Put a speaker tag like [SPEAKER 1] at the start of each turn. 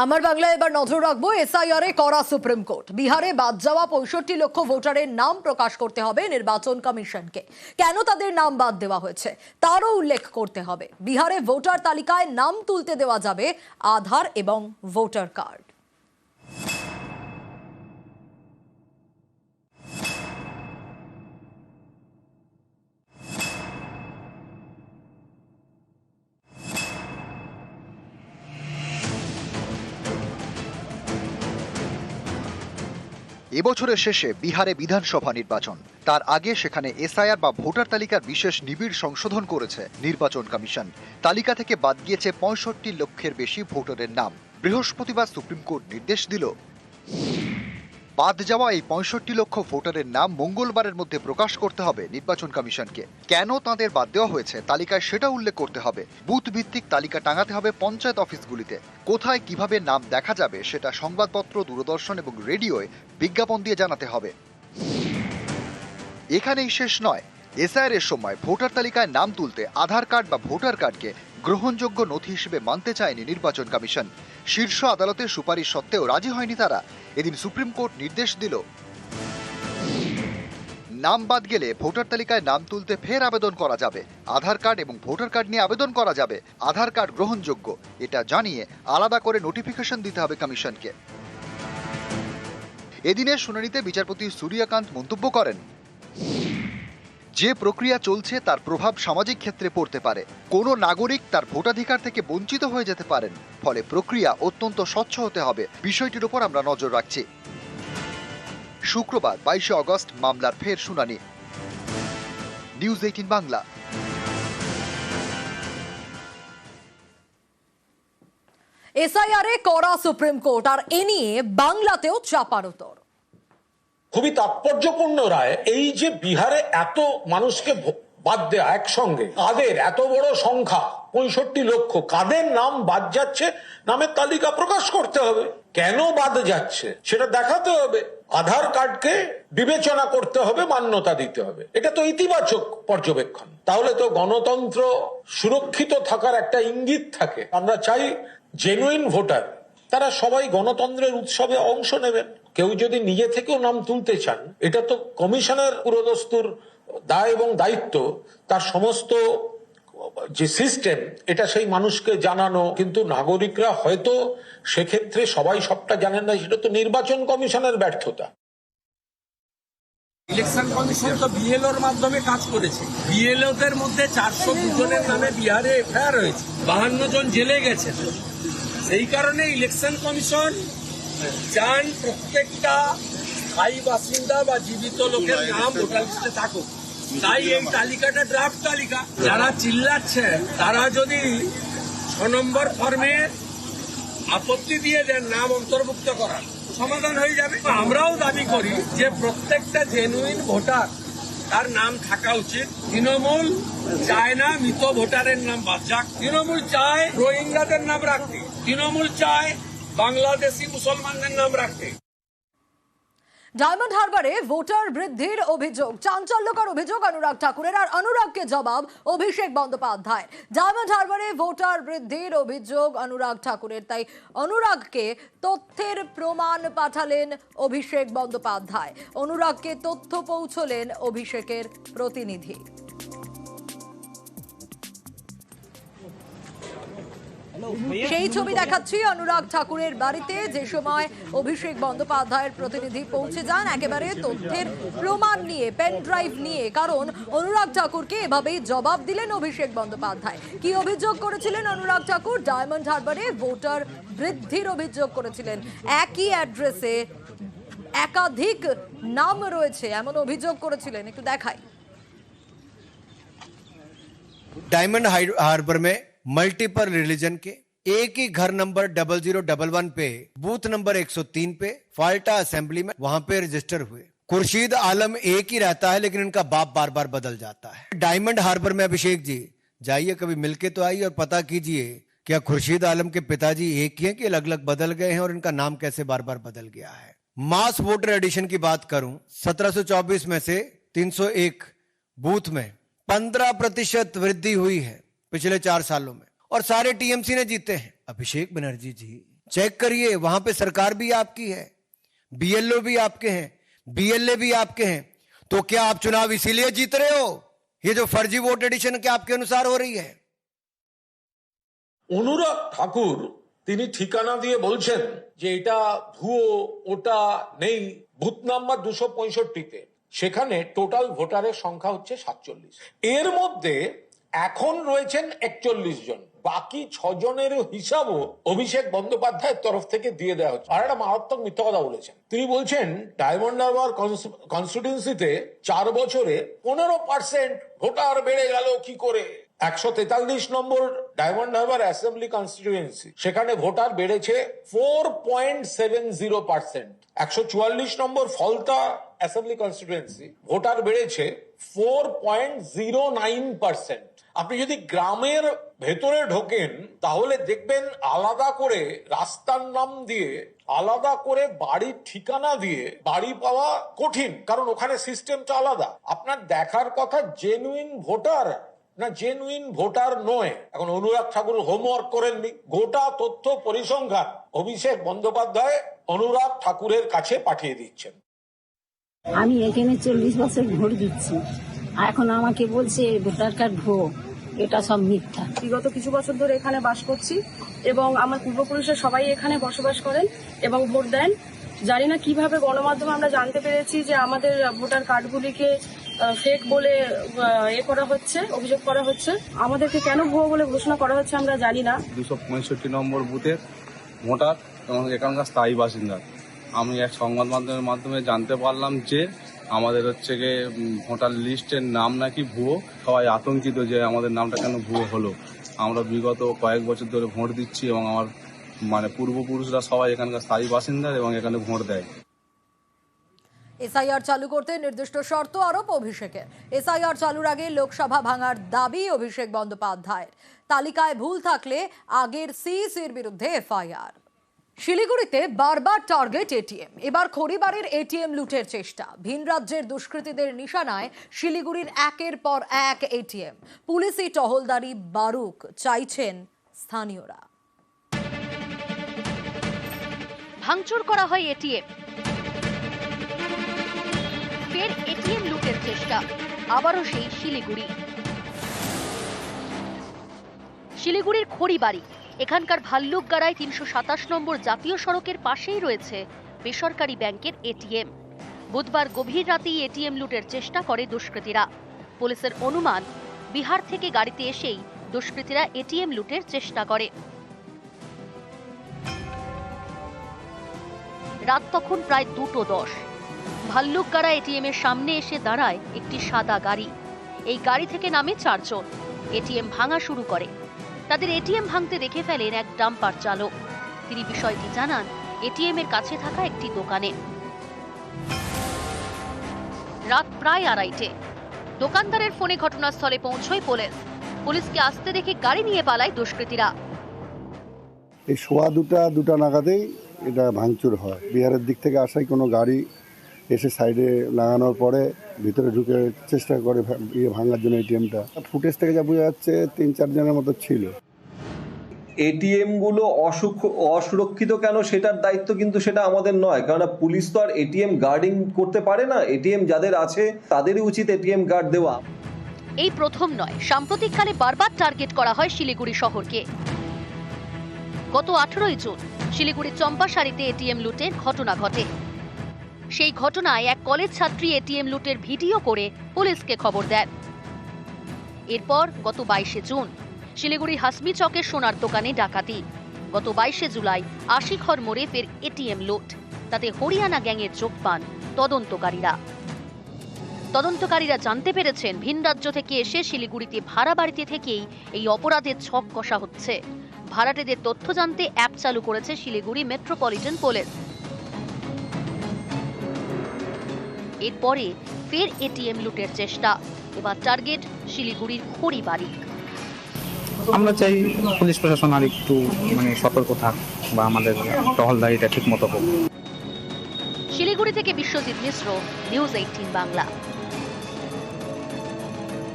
[SPEAKER 1] আমার বাংলায় এবার নজর রাখবো এসআইআর এ করা সুপ্রিম কোর্ট। বিহারে বাদ যাওয়া 65 লক্ষ ভোটারের নাম প্রকাশ করতে হবে নির্বাচন কমিশনকে। কেন তাদের নাম বাদ দেওয়া হয়েছে তারও উল্লেখ করতে হবে। বিহারে ভোটার তালিকায় নাম তুলতে দেওয়া যাবে আধার এবং ভোটার কার্ড।
[SPEAKER 2] এবছরের শেষে বিহারে বিধানসভা নির্বাচন। তার আগে সেখানে এসআইআর বা ভোটার তালিকার বিশেষ নিবিড় সংশোধন করেছে নির্বাচন কমিশন। তালিকা থেকে বাদ গিয়েছে 65 লক্ষের বেশি ভোটারের নাম। বৃহস্পতিবার সুপ্রিম কোর্ট নির্দেশ দিল, বাদ যাওয়া এই 65 লক্ষ ভোটারের নাম মঙ্গলবারের মধ্যে প্রকাশ করতে হবে নির্বাচন কমিশনকে। কেন তাদের বাদ দেওয়া হয়েছে তালিকায় সেটা উল্লেখ করতে হবে। বুথ ভিত্তিক তালিকা টাঙাতে হবে পঞ্চায়েত অফিসগুলিতে। কোথায় কিভাবে নাম দেখা যাবে সেটা সংবাদপত্র, দূরদর্শন এবং রেডিওয় বিজ্ঞাপন দিয়ে জানাতে হবে। এখানেই শেষ নয়, এসআইআর এর সময় ভোটার তালিকায় নাম তুলতে আধার কার্ড বা ভোটার কার্ডকে গ্রহণযোগ্য নথি হিসেবে মানতে চায়নি নির্বাচন কমিশন। শীর্ষ আদালতের সুপারিশ সত্ত্বেও রাজি হয়নি তারা। এদিন সুপ্রিম কোর্ট নির্দেশ দিল, নাম বাদ গেলে ভোটার তালিকায় নাম তুলতে ফের আবেদন করা যাবে। আধার কার্ড এবং ভোটার কার্ড নিয়ে আবেদন করা যাবে। আধার কার্ড গ্রহণযোগ্য এটা জানিয়ে আলাদা করে নোটিফিকেশন দিতে হবে কমিশনকে। এদিনের শুনানিতে বিচারপতি সূর্যকান্ত মন্তব্য করেন, যে প্রক্রিয়া চলছে তার প্রভাব সামাজিক ক্ষেত্রে পড়তে পারে। কোনো নাগরিক তার ভোটাধিকার থেকে বঞ্চিত হয়ে যেতে পারেন। ফলে প্রক্রিয়া অত্যন্ত স্বচ্ছ হতে হবে। বিষয়টির উপর আমরা নজর রাখছি। শুক্রবার 22 আগস্ট মামলার ফের শুনানি। নিউজ 18 বাংলা।
[SPEAKER 1] এসআইআর এ করা সুপ্রিম কোর্ট, আর এ নিয়ে বাংলাতেও চাপার উত্তর।
[SPEAKER 3] খুবই তাৎপর্যপূর্ণ রায়। এই যে বিহারে এত মানুষকে বাদ দেয়া একসঙ্গে, কাদের এত বড় সংখ্যা 65 লক্ষ, কাদের নাম বাদ যাচ্ছে নামের তালিকা প্রকাশ করতে হবে। কেন বাদ যাচ্ছে সেটা দেখাতে হবে। আধার কার্ডকে বিবেচনা করতে হবে, মান্যতা দিতে হবে। এটা তো ইতিবাচক পর্যবেক্ষণ। তাহলে তো গণতন্ত্র সুরক্ষিত থাকার একটা ইঙ্গিত থাকে। আমরা চাই জেনুইন ভোটার তারা সবাই গণতন্ত্রের উৎসবে অংশ নেবেন। কেউ যদি নিজে থেকেও নাম তুলতে চান, এটা তো কমিশনের পুরোদস্তুর দায় এবং দায়িত্ব। তার সমস্ত যে সিস্টেম এটা সেই মানুষকে জানানো। কিন্তু নাগরিকরা হয়তো সেক্ষেত্রে সবাই সবটা জানেন না, সেটা তো নির্বাচন কমিশনের ব্যর্থতা।
[SPEAKER 4] ইলেকশন কমিশন তো বিএলওর মাধ্যমে কাজ করেছে। বিএলওদের মধ্যে 402 জনের নামে বিহারে এফআইআর হয়েছে, 52 জন জেলে গেছে। সেই কারণে ইলেকশন কমিশন চান প্রত্যেকটা স্থায়ী বাসিন্দা বা জীবিত লোকের নাম ভোটার লিস্টে থাকুক। তাই এই তালিকাটা ড্রাফট তালিকা। যারা চিল্লাচ্ছেন তারা যদি 6 নম্বর ফর্মে আপত্তি দিয়ে দেন নাম অন্তর্ভুক্ত করার, সমাধান হয়ে যাবে। আমরাও দাবি করি যে প্রত্যেকটা জেনুইন ভোটার তার নাম থাকা উচিত। তৃণমূল চায় না মৃত ভোটারের নাম বাদ যাক। তৃণমূল চায় রোহিঙ্গাদের নাম রাখতে। তৃণমূল চায় বাংলাদেশি মুসলমানদের নাম রাখতে।
[SPEAKER 1] ডায়মন্ড হারবারে ভোটার বৃদ্ধির অভিযোগ, চাঞ্চল্যকর অভিযোগ অনুরাগ ঠাকুরের। আর অনুরাগকে জবাব অভিষেক বন্দ্যোপাধ্যায়। ডায়মন্ড হারবারে ভোটার বৃদ্ধির অভিযোগ অনুরাগ ঠাকুরের, তাই অনুরাগকে তথ্যের প্রমাণ পাঠালেন অভিষেক বন্দ্যোপাধ্যায়। অনুরাগকে তথ্য পৌঁছলেন অভিষেকের প্রতিনিধি। সেই ছবি দেখাচ্ছি অনুরাগ ঠাকুরের বাড়িতে, যে সময় অভিষেক বন্দ্যোপাধ্যায়ের প্রতিনিধি পৌঁছে যান একেবারে তথ্যের প্রমাণ নিয়ে, পেন ড্রাইভ নিয়ে। কারণ অনুরাগ ঠাকুরকে এভাবেই জবাব দিলেন অভিষেক বন্দ্যোপাধ্যায়। কি অভিযোগ করেছিলেন অনুরাগ ঠাকুর? ডায়মন্ড হারবারে ভোটার বৃদ্ধির অভিযোগ করেছিলেন। একই অ্যাড্রেসে একাধিক নাম রয়েছে এমন অভিযোগ করেছিলেন। একটু দেখাই।
[SPEAKER 5] डायमंड हार्बर में मल्टीपल रिलीजन के एक ही घर नंबर 0011 पे बूथ नंबर 103 पे फाल्टा असेंबली में वहां पे रजिस्टर हुए। खुर्शीद आलम एक ही रहता है लेकिन इनका बाप बार बार बदल जाता है। डायमंड हार्बर में अभिषेक जी जाइए, कभी मिलके तो आइए और पता कीजिए क्या खुर्शीद आलम के पिताजी एक ही हैं कि अलग अलग बदल गए हैं और इनका नाम कैसे बार बार बदल गया है। मास वोटर एडिशन की बात करूं, 1724 में से 301 बूथ में 15% वृद्धि हुई है पिछले 4 सालों में, और सारे टीएमसी ने जीते हैं। अभिषेक बनर्जी जी चेक करिए, वहां पे सरकार भी आपकी है, बीएलओ भी आपके हैं, बीएलए भी आपके हैं। तो क्या आप चुनाव इसीलिए जीत रहे हो? ये जो फर्जी वोट एडिशन क्या आपके अनुसार हो रही है?
[SPEAKER 3] অনুরাগ ঠাকুর তিনি ঠিকানা দিয়ে বলছেন যে এটা ভুয়ো, ওটা নেই। বুথ নাম্বার 265-তে সেখানে টোটাল ভোটারের সংখ্যা হচ্ছে 47। এর মধ্যে এখন রয়েছেন 41 জন, বাকি 6 জনের হিসাবও অভিষেক বন্দ্যোপাধ্যায়ের তরফ থেকে দিয়ে দেওয়া হচ্ছে। আর একটা মারাত্মক মিথ্যা কথা বলেছেন। তিনি বলছেন ডায়মন্ড হারবার কনস্টিটিউয়েন্সিতে 4 বছরে 15% ভোটার বেড়ে গেল কি করে। 143 নম্বর ডায়মন্ড হারবার অ্যাসেম্বলি কনস্টিটিউয়েন্সি, সেখানে ভোটার বেড়েছে 4.70%। 144 নম্বর ফলতা অ্যাসেম্বলি কনস্টিটিউয়েন্সি, ভোটার বেড়েছে 4.09%। আপনি যদি গ্রামের ভেতরে ঢোকেন তাহলে দেখবেন আলাদা করে রাস্তার নাম দিয়ে, আলাদা করে বাড়ির ঠিকানা দিয়ে বাড়ি পাওয়া কঠিন, কারণ ওখানে সিস্টেমটা আলাদা। আপনার দেখার কথা জেনুইন ভোটার না জেনুইন ভোটার নয়। এখন অনুরাগ ঠাকুর হোমওয়ার্ক করেননি, গোটা তথ্য পরিসংখ্যান অভিষেক বন্দ্যোপাধ্যায় অনুরাগ ঠাকুরের কাছে পাঠিয়ে দিচ্ছেন।
[SPEAKER 6] আমি এখানে 40 বছর ভোট দিচ্ছি, এখন আমাকে বলছে ভোটার কার্ড ভুয়ো। এটা সব মিথ্যা।
[SPEAKER 7] বিগত কিছু বছর ধরে এখানে বাস করছি এবং আমার পূর্বপুরুষরা সবাই এখানে বসবাস করেন এবং ভোট দেন। জানি না কিভাবে গণমাধ্যমে আমরা জানতে পেরেছি যে আমাদের ভোটার কার্ডগুলিকে ফেক বলে করা হচ্ছে, অভিযোগ করা হচ্ছে। আমাদেরকে কেন ভুয়ো বলে ঘোষণা করা হচ্ছে আমরা জানি না।
[SPEAKER 8] 265 নম্বর বুথের ভোটার এবং এখানকার স্থায়ী বাসিন্দা। আমি এক সংবাদ মাধ্যমের মাধ্যমে জানতে পারলাম যে আমাদের হচ্ছে গিয়ে ভোটার লিস্টের নাম নাকি ভুয়ো। সবাই আতঙ্কিত যে আমাদের নামটা কেন ভুয়ো হলো। আমরা বিগত কয়েক বছর ধরে ভোট দিচ্ছি এবং আমার পূর্বপুরুষরা সবাই এখানকার স্থায়ী বাসিন্দা এবং এখানে ভোট দেয়।
[SPEAKER 1] এসআইআর চালু করতে নির্দিষ্ট শর্ত আরোপ অভিষেকের। এসআইআর চালুর আগে লোকসভা ভাঙার দাবি অভিষেক বন্দ্যোপাধ্যায়ের। তালিকায় ভুল থাকলে আগের সিইসির বিরুদ্ধে এফআইআর। শিলিগুড়িতে বারবার টার্গেট এটিএম, এবার খড়িবাড়ির এটিএম লুটের চেষ্টা। ভিন রাজ্যের দুষ্কৃতীদের নিশানায় শিলিগুড়ির একের পর এক এটিএম। পুলিশি টহলদারি বারুক চাইছেন স্থানীয়রা।
[SPEAKER 9] ভাঙচুর করা হয় এটিএম, ফের এটিএম লুটের চেষ্টা। আবারও সেই শিলিগুড়ির খড়িবাড়ি। এখানকার ভাল্লুকগাড়ায় 327 নম্বর জাতীয় সড়কের পাশেই রয়েছে বেসরকারি ব্যাংকের এটিএম। বুধবার গভীর রাতেই এটিএম লুটের চেষ্টা করে দুষ্কৃতীরা। পুলিশের অনুমান বিহার থেকে গাড়িতে এসেই দুষ্কৃতীরা এটিএম লুটের চেষ্টা করে। রাত তখন প্রায় 2:10। ভাল্লুকগাড়া এটিএম এর সামনে এসে দাঁড়ায় একটি সাদা গাড়ি। এই গাড়ি থেকে নামে 4 জন। এটিএম ভাঙা শুরু করে। তাদের এটিএম ভাঙতে দেখে ফেলেন এক ডাম্পার চালক। তিনি বিষয়টি জানান এটিএম এর কাছে থাকা একটি দোকানে। রাত প্রায় 2:30। দোকানদারের ফোনে ঘটনাস্থলে পৌঁছয় পুলিশ। পুলিশকে আসতে দেখে গাড়ি নিয়ে পালায় দুষ্কৃতীরা।
[SPEAKER 10] এই সোয়া 2টা নাগাদেই এটা ভাঙচুর হয়। বিহারের দিক থেকে আসাই কোনো গাড়ি এসে সাইডে লাগানোর পরে ভিতরে ঢুকে চেষ্টা করে ভাঙার জন্য এটিএমটা। ফুটেজ থেকে যা বোঝা যাচ্ছে 3-4 জনের মতো ছিল।
[SPEAKER 11] এটিএম গুলো অসুরক্ষিত কেন সেটার দায়িত্ব কিন্তু সেটা আমাদের নয়, কারণ পুলিশ তো আর এটিএম গার্ডিং করতে পারে না। এটিএম যাদের আছে তাদেরই উচিত এটিএম গার্ড দেওয়া।
[SPEAKER 9] এই প্রথম নয়, সাম্প্রতিককালে বারবার টার্গেট করা হয় শিলিগুড়ি শহরকে। গত 18 জুন শিলিগুড়ির চম্পাশাড়িতে এটিএম লুটের ঘটনা ঘটে। সেই ঘটনায় এক কলেজ ছাত্রী এটিএম লুটের ভিডিও করে পুলিশকে খবর দেন। এরপর গত 22 জুন শিলিগুড়ি হাসমি চকের সোনার দোকানে ডাকাতি। গত 22 জুলাই আশিঘর মোড়ে ফের এটিএম লুট। তাতে হরিয়ানা গ্যাংয়ের যোগ পান তদন্তকারীরা জানতে পেরেছেন ভিন রাজ্য থেকে এসে শিলিগুড়িতে ভাড়া বাড়িতে থেকেই এই অপরাধের ছক কষা হচ্ছে। ভাড়াটেদের তথ্য জানতে অ্যাপ চালু করেছে শিলিগুড়ি মেট্রোপলিটন পুলিশ। এরপরে ফের এটিএম লুটের চেষ্টা। এবার টার্গেট শিলিগুড়ির খড়িবাড়ি।
[SPEAKER 12] আমরা চাই পুলিশ প্রশাসন আর একটু সতর্ক থাক বা আমাদের টহলদারিটা ঠিক মতো হোক।
[SPEAKER 9] শিলিগুড়ি থেকে বিশ্বজিৎ মিশ্র, নিউজ 18 বাংলা।